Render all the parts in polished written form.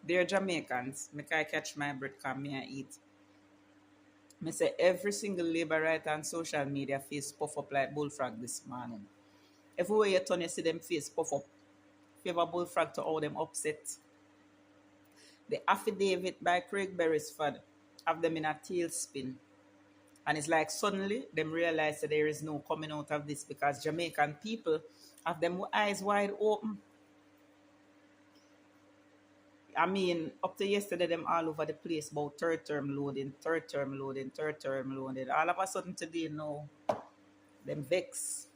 They're Jamaicans. Make I catch my breath, come me and eat. Me say every single labor right on social media face puff up like bullfrog this morning. Everywhere you turn, you see them face puff up. If you have a bullfrog to all them upset. The affidavit by Craig Beresford have them in a tailspin. And it's like suddenly them realize that there is no coming out of this because Jamaican people have them eyes wide open. I mean, up to yesterday, them all over the place about third term loading, third term loading, third term loading. All of a sudden today, no, them vex.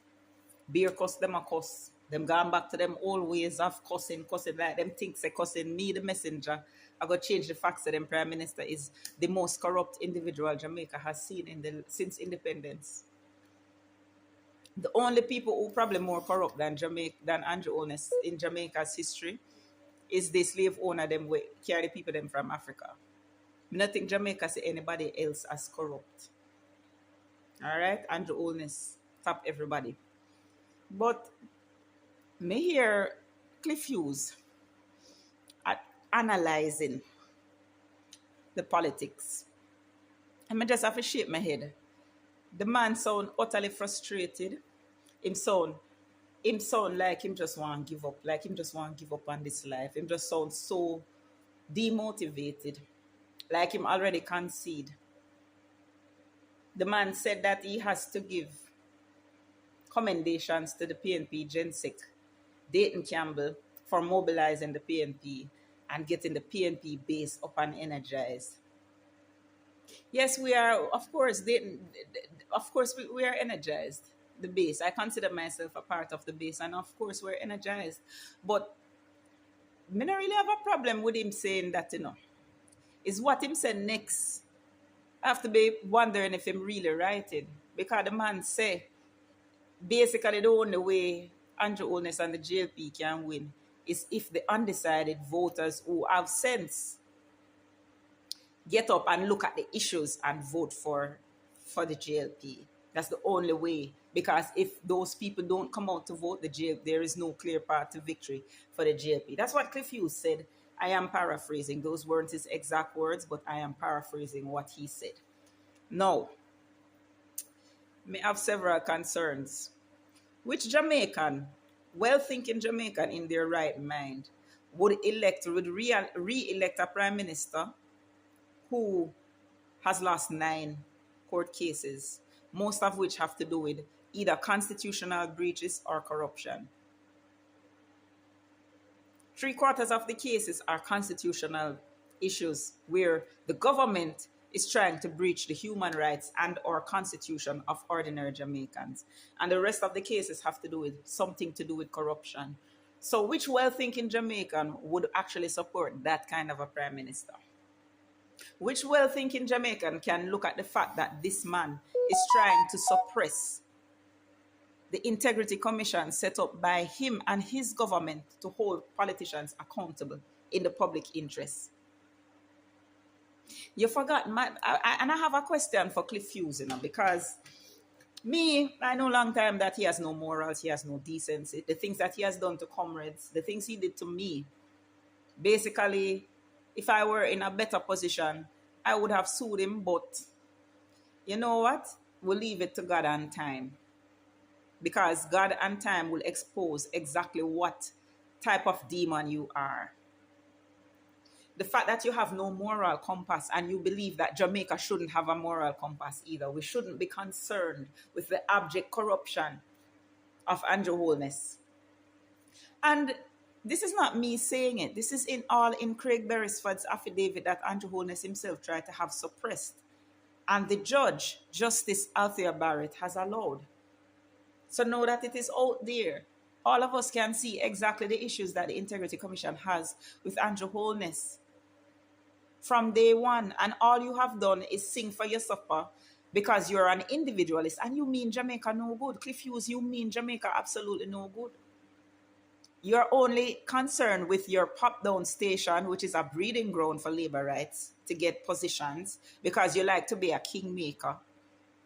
Beer cuss them a cuss. Them gone back to them old ways of cussing like them think say cussing me, the messenger. I got change the facts that them Prime Minister is the most corrupt individual Jamaica has seen since independence. The only people who probably more corrupt than Andrew Holness in Jamaica's history is the slave owner them way carry people them from Africa. I don't think Jamaica see anybody else as corrupt. All right, Andrew Holness, top everybody. But me hear Cliff Hughes analyzing the politics. And I just have to shake my head. The man sound utterly frustrated. Him sound like him just want to give up. Like him just want to give up on this life. Him just sound so demotivated. Like him already concede. The man said that he has to give commendations to the PNP Gensec, Dayton Campbell, for mobilizing the PNP and getting the PNP base up and energized. Yes, we are, of course, we are energized, the base. I consider myself a part of the base, and of course, we're energized. But I don't really have a problem with him saying that, is what him said next. I have to be wondering if him really writing. Because the man say, basically the only way Andrew Holness and the JLP can win is if the undecided voters who have sense get up and look at the issues and vote for the JLP. That's the only way. Because if those people don't come out to vote the JLP, there is no clear path to victory for the JLP. That's what Cliff Hughes said. I am paraphrasing. Those weren't his exact words, but I am paraphrasing what he said. Now, may have several concerns. Which Jamaican, well-thinking Jamaican in their right mind, would re-elect a prime minister who has lost 9 court cases, most of which have to do with either constitutional breaches or corruption? 3/4 of the cases are constitutional issues where the government is trying to breach the human rights and or constitution of ordinary Jamaicans. And the rest of the cases have to do with something to do with corruption. So which well-thinking Jamaican would actually support that kind of a prime minister? Which well-thinking Jamaican can look at the fact that this man is trying to suppress the Integrity Commission set up by him and his government to hold politicians accountable in the public interest? You forgot, and I have a question for Cliff Hughes, because I know long time that he has no morals, he has no decency. The things that he has done to comrades, the things he did to me, basically, if I were in a better position, I would have sued him, but you know what? We'll leave it to God and time. Because God and time will expose exactly what type of demon you are. The fact that you have no moral compass and you believe that Jamaica shouldn't have a moral compass either. We shouldn't be concerned with the abject corruption of Andrew Holness. And this is not me saying it. This is in Craig Beresford's affidavit that Andrew Holness himself tried to have suppressed. And the judge, Justice Althea Barrett, has allowed. So now that it is out there, all of us can see exactly the issues that the Integrity Commission has with Andrew Holness from day one. And all you have done is sing for your supper because you're an individualist and you mean Jamaica no good. Cliff Hughes, you mean Jamaica absolutely no good. You're only concerned with your pop-down station, which is a breeding ground for labor rights to get positions because you like to be a kingmaker.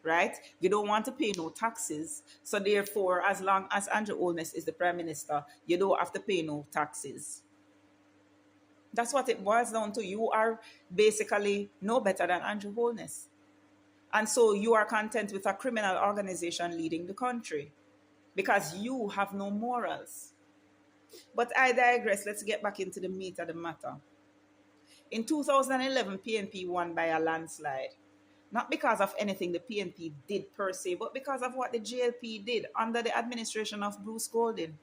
Right? You don't want to pay no taxes. So therefore, as long as Andrew Holness is the prime minister, you don't have to pay no taxes. That's what it boils down to. You are basically no better than Andrew Holness. And so you are content with a criminal organization leading the country because you have no morals. But I digress. Let's get back into the meat of the matter. In 2011, PNP won by a landslide. Not because of anything the PNP did per se, but because of what the JLP did under the administration of Bruce Golding.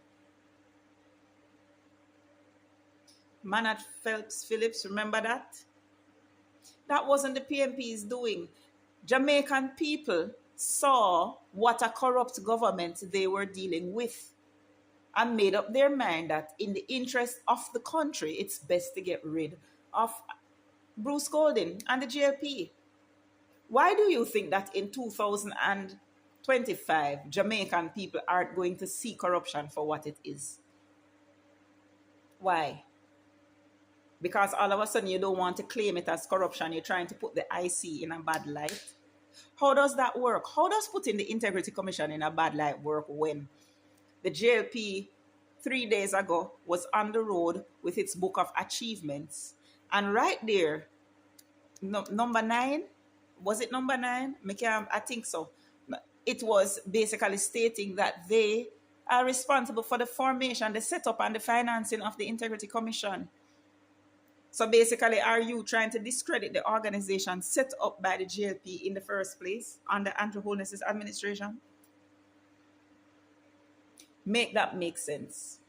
Man at Phelps Phillips, remember that? That wasn't the PNP's doing. Jamaican people saw what a corrupt government they were dealing with and made up their mind that in the interest of the country, it's best to get rid of Bruce Golding and the JLP. Why do you think that in 2025, Jamaican people aren't going to see corruption for what it is? Why? Because all of a sudden you don't want to claim it as corruption. You're trying to put the IC in a bad light. How does that work? How does putting the Integrity Commission in a bad light work when the JLP 3 days ago was on the road with its book of achievements? And right there, number 9, was it number 9? I think so. It was basically stating that they are responsible for the formation, the setup, and the financing of the Integrity Commission. So basically, are you trying to discredit the organization set up by the JLP in the first place under Andrew Holness's administration? Make that make sense.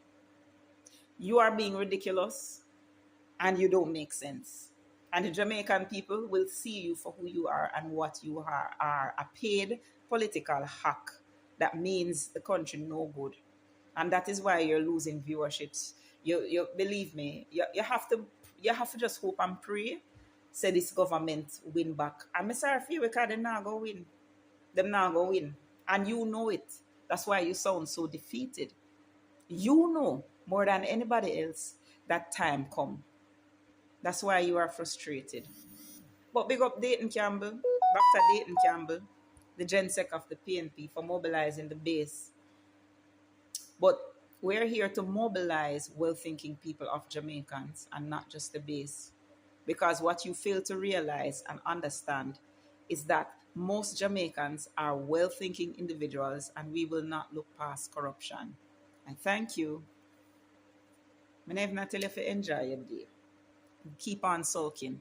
You are being ridiculous and you don't make sense. And the Jamaican people will see you for who you are and what you are a paid political hack that means the country no good. And that is why you're losing viewerships. You believe me, you have to just hope and pray say this government win back. I'm sorry for you because they're not going to win. They're not going to win. And you know it. That's why you sound so defeated. You know more than anybody else that time come. That's why you are frustrated. But big up Dayton Campbell, Dr. Dayton Campbell, the GenSec of the PNP for mobilizing the base. But we're here to mobilize well-thinking people of Jamaicans and not just the base. Because what you fail to realize and understand is that most Jamaicans are well-thinking individuals and we will not look past corruption. I thank you. I'm never tell you to enjoy your day. Keep on sulking.